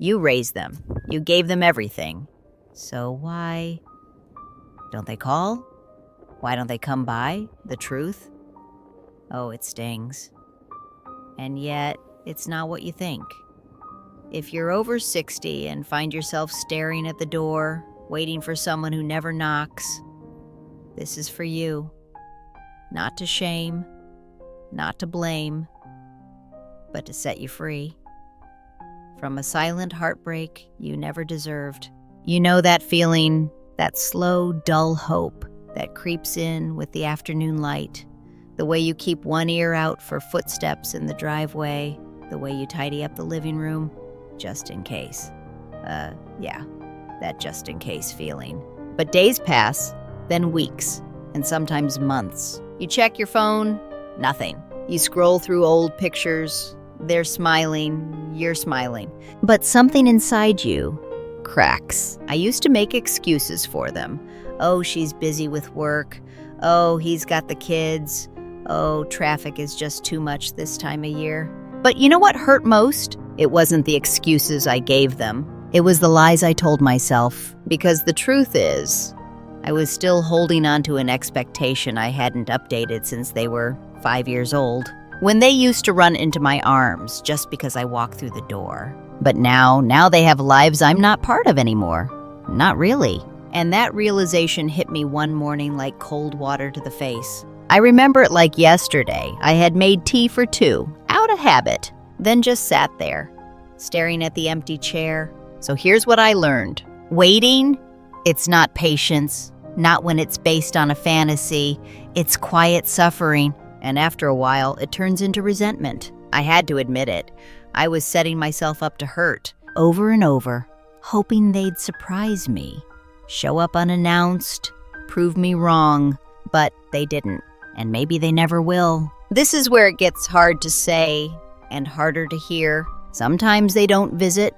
You raised them. You gave them everything. So why don't they call? Why don't they come by? The truth? Oh, it stings. And yet, it's not what you think. If you're over 60 and find yourself staring at the door, waiting for someone who never knocks, this is for you. Not to shame, not to blame, but to set you free. From a silent heartbreak you never deserved. You know that feeling, that slow, dull hope that creeps in with the afternoon light, the way you keep one ear out for footsteps in the driveway, the way you tidy up the living room, just in case. Yeah, that just in case feeling. But days pass, then weeks, and sometimes months. You check your phone, nothing. You scroll through old pictures, they're smiling, you're smiling. But something inside you cracks. I used to make excuses for them. Oh, she's busy with work. Oh, he's got the kids. Oh, traffic is just too much this time of year. But you know what hurt most? It wasn't the excuses I gave them. It was the lies I told myself. Because the truth is, I was still holding on to an expectation I hadn't updated since they were 5 years old. When they used to run into my arms just because I walked through the door. But now they have lives I'm not part of anymore. Not really. And that realization hit me one morning like cold water to the face. I remember it like yesterday. I had made tea for two, out of habit, then just sat there, staring at the empty chair. So here's what I learned. Waiting, it's not patience, not when it's based on a fantasy. It's quiet suffering. And after a while, it turns into resentment. I had to admit it. I was setting myself up to hurt, over and over, hoping they'd surprise me, show up unannounced, prove me wrong, but they didn't, and maybe they never will. This is where it gets hard to say and harder to hear. Sometimes they don't visit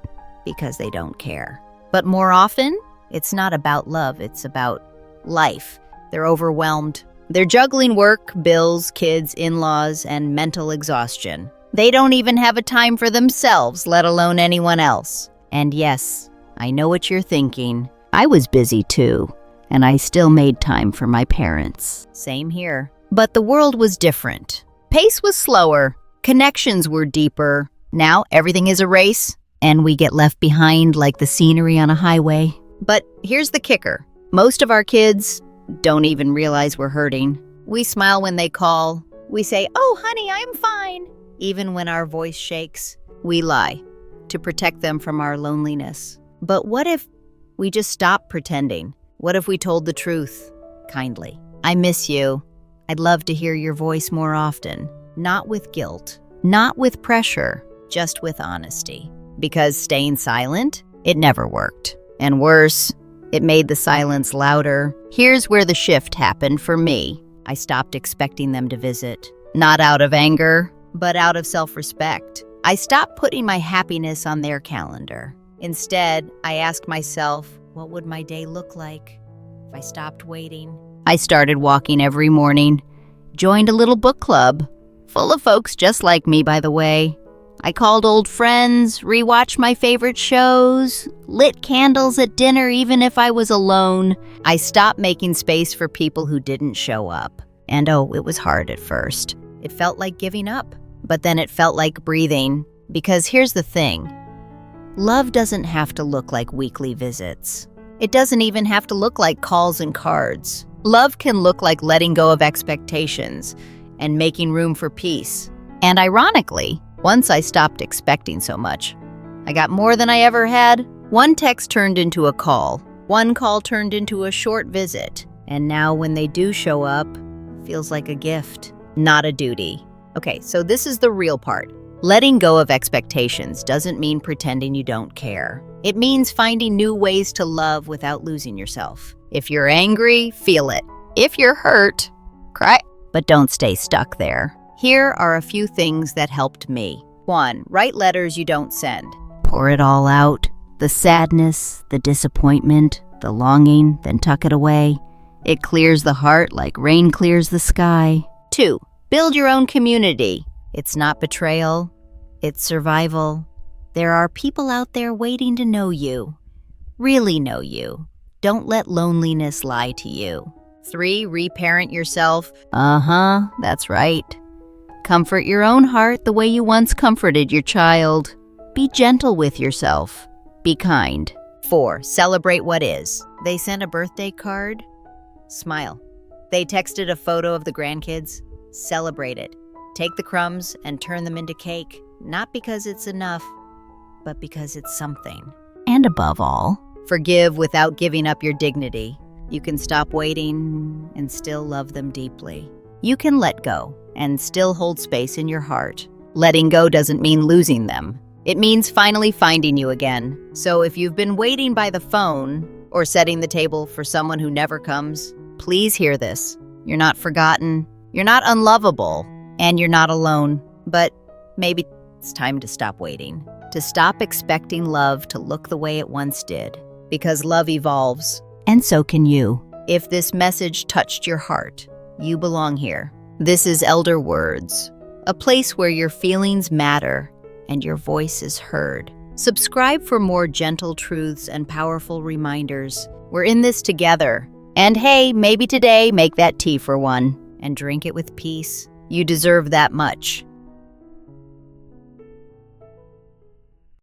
because they don't care. But more often, it's not about love, it's about life. They're overwhelmed. They're juggling work, bills, kids, in-laws, and mental exhaustion. They don't even have a time for themselves, let alone anyone else. And yes, I know what you're thinking. I was busy too, and I still made time for my parents. Same here. But the world was different. Pace was slower. Connections were deeper. Now everything is a race, and we get left behind like the scenery on a highway. But here's the kicker. Most of our kids don't even realize we're hurting. We smile when they call. We say, "Oh, honey, I'm fine." Even when our voice shakes, we lie to protect them from our loneliness. But what if we just stopped pretending? What if we told the truth, kindly? I miss you. I'd love to hear your voice more often. Not with guilt, not with pressure, just with honesty. Because staying silent, it never worked. And worse, it made the silence louder. Here's where the shift happened for me. I stopped expecting them to visit. Not out of anger, but out of self-respect. I stopped putting my happiness on their calendar. Instead, I asked myself, what would my day look like if I stopped waiting? I started walking every morning, joined a little book club, full of folks just like me, by the way. I called old friends, rewatched my favorite shows, lit candles at dinner even if I was alone. I stopped making space for people who didn't show up. And oh, it was hard at first. It felt like giving up, but then it felt like breathing. Because here's the thing. Love doesn't have to look like weekly visits. It doesn't even have to look like calls and cards. Love can look like letting go of expectations and making room for peace. And ironically, once I stopped expecting so much, I got more than I ever had. One text turned into a call. One call turned into a short visit. And now when they do show up, it feels like a gift, not a duty. Okay, so this is the real part. Letting go of expectations doesn't mean pretending you don't care. It means finding new ways to love without losing yourself. If you're angry, feel it. If you're hurt, cry. But don't stay stuck there. Here are a few things that helped me. 1. Write letters you don't send. Pour it all out. The sadness, the disappointment, the longing, then tuck it away. It clears the heart like rain clears the sky. 2. Build your own community. It's not betrayal. It's survival. There are people out there waiting to know you, really know you. Don't let loneliness lie to you. 3, reparent yourself. That's right. Comfort your own heart the way you once comforted your child. Be gentle with yourself. Be kind. 4, celebrate what is. They sent a birthday card? Smile. They texted a photo of the grandkids? Celebrate it. Take the crumbs and turn them into cake, not because it's enough, but because it's something. And above all, forgive without giving up your dignity. You can stop waiting and still love them deeply. You can let go and still hold space in your heart. Letting go doesn't mean losing them. It means finally finding you again. So if you've been waiting by the phone or setting the table for someone who never comes, please hear this. You're not forgotten, you're not unlovable, and you're not alone. But maybe it's time to stop waiting, to stop expecting love to look the way it once did. Because love evolves, and so can you. If this message touched your heart, you belong here. This is Elder Words, a place where your feelings matter and your voice is heard. Subscribe for more gentle truths and powerful reminders. We're in this together. And hey, maybe today make that tea for one and drink it with peace. You deserve that much.